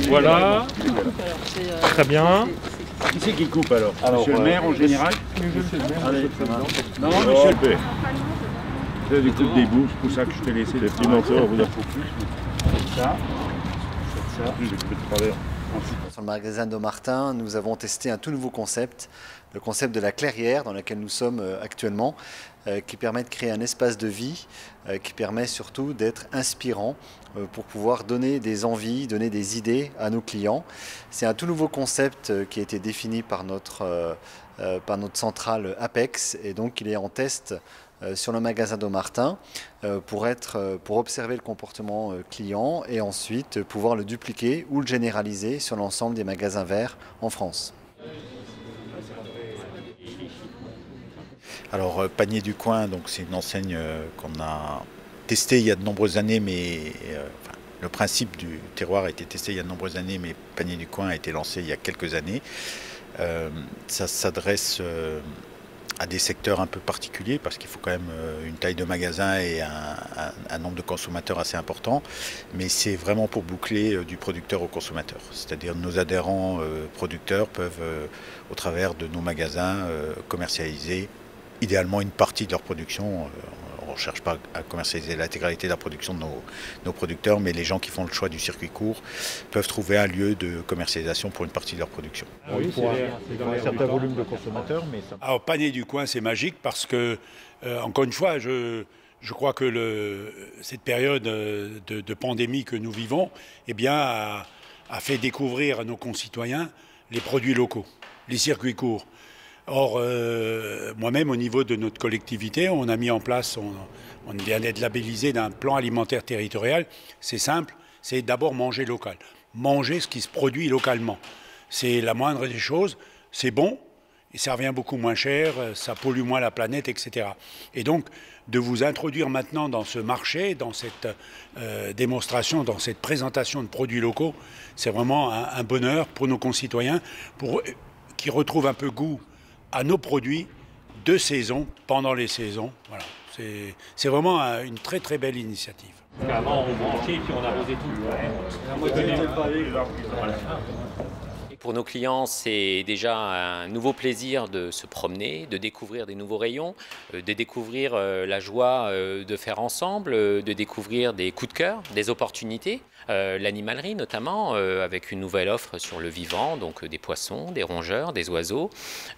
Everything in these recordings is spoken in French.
Voilà. Très bien. Qui c'est qui coupe alors, monsieur le maire en général? Allez. Non, monsieur le P. C'est du coup des bouts, c'est pour ça que je t'ai laissé. Les petits menteurs, vous n'avez plus. Ça. J'ai coupé de travers. Sur le magasin Dommartin, nous avons testé un tout nouveau concept, le concept de la clairière dans laquelle nous sommes actuellement, qui permet de créer un espace de vie, qui permet surtout d'être inspirant pour pouvoir donner des envies, donner des idées à nos clients. C'est un tout nouveau concept qui a été défini par notre centrale Apex et donc il est en test sur le magasin Dommartin pour observer le comportement client et ensuite pouvoir le dupliquer ou le généraliser sur l'ensemble des magasins verts en France. Alors Panier du Coin, c'est une enseigne qu'on a testée il y a de nombreuses années, mais le principe du terroir a été testé il y a de nombreuses années, mais Panier du Coin a été lancé il y a quelques années. Ça s'adresse à des secteurs un peu particuliers parce qu'il faut quand même une taille de magasin et un nombre de consommateurs assez important, mais c'est vraiment pour boucler du producteur au consommateur. C'est-à-dire nos adhérents producteurs peuvent, au travers de nos magasins, commercialiser idéalement une partie de leur production. On ne cherche pas à commercialiser l'intégralité de la production de nos producteurs, mais les gens qui font le choix du circuit court peuvent trouver un lieu de commercialisation pour une partie de leur production. Oui, pour un certain volume de consommateurs, mais ça... Alors, Panier du Coin, c'est magique parce que, encore une fois, je crois que cette période de pandémie que nous vivons a fait découvrir à nos concitoyens les produits locaux, les circuits courts. Or, moi-même, au niveau de notre collectivité, on a mis en place, on vient d'être labellisé d'un plan alimentaire territorial. C'est simple, c'est d'abord manger local. Manger ce qui se produit localement. C'est la moindre des choses, c'est bon, et ça revient beaucoup moins cher, ça pollue moins la planète, etc. Et donc, de vous introduire maintenant dans ce marché, dans cette démonstration, dans cette présentation de produits locaux, c'est vraiment un bonheur pour nos concitoyens, qui retrouvent un peu goût à nos produits de saison, pendant les saisons. Voilà. C'est vraiment une très très belle initiative. Avant, on branchait puis on arrosait tout. Pour nos clients, c'est déjà un nouveau plaisir de se promener, de découvrir des nouveaux rayons, de découvrir la joie de faire ensemble, de découvrir des coups de cœur, des opportunités. L'animalerie notamment, avec une nouvelle offre sur le vivant, donc des poissons, des rongeurs, des oiseaux.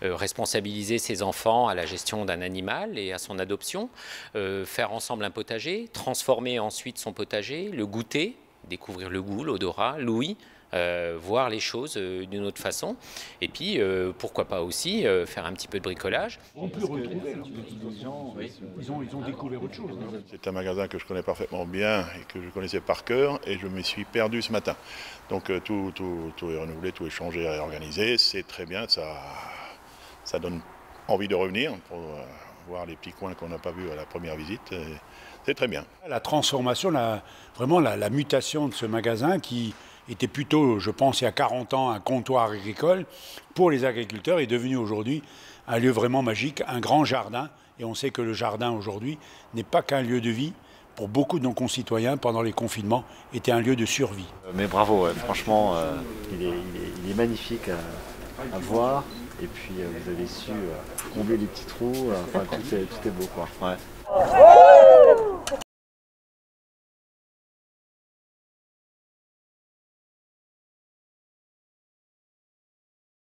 Responsabiliser ses enfants à la gestion d'un animal et à son adoption. Faire ensemble un potager, transformer ensuite son potager, le goûter, découvrir le goût, l'odorat, l'ouïe. Voir les choses d'une autre façon et puis pourquoi pas aussi faire un petit peu de bricolage. On peut retrouver les gens, ils ont découvert autre chose. C'est un magasin que je connais parfaitement bien et que je connaissais par cœur et je me suis perdu ce matin. Donc tout est renouvelé, tout est changé et réorganisé, c'est très bien, ça donne envie de revenir pour voir les petits coins qu'on n'a pas vus à la première visite. C'est très bien. La transformation, vraiment la mutation de ce magasin qui était plutôt, je pense, il y a 40 ans, un comptoir agricole pour les agriculteurs, est devenu aujourd'hui un lieu vraiment magique, un grand jardin. Et on sait que le jardin aujourd'hui n'est pas qu'un lieu de vie. Pour beaucoup de nos concitoyens, pendant les confinements, était un lieu de survie. Mais bravo, franchement, il est magnifique à voir. Et puis vous avez su combler les petits trous. Enfin, tout est beau, quoi. Ouais.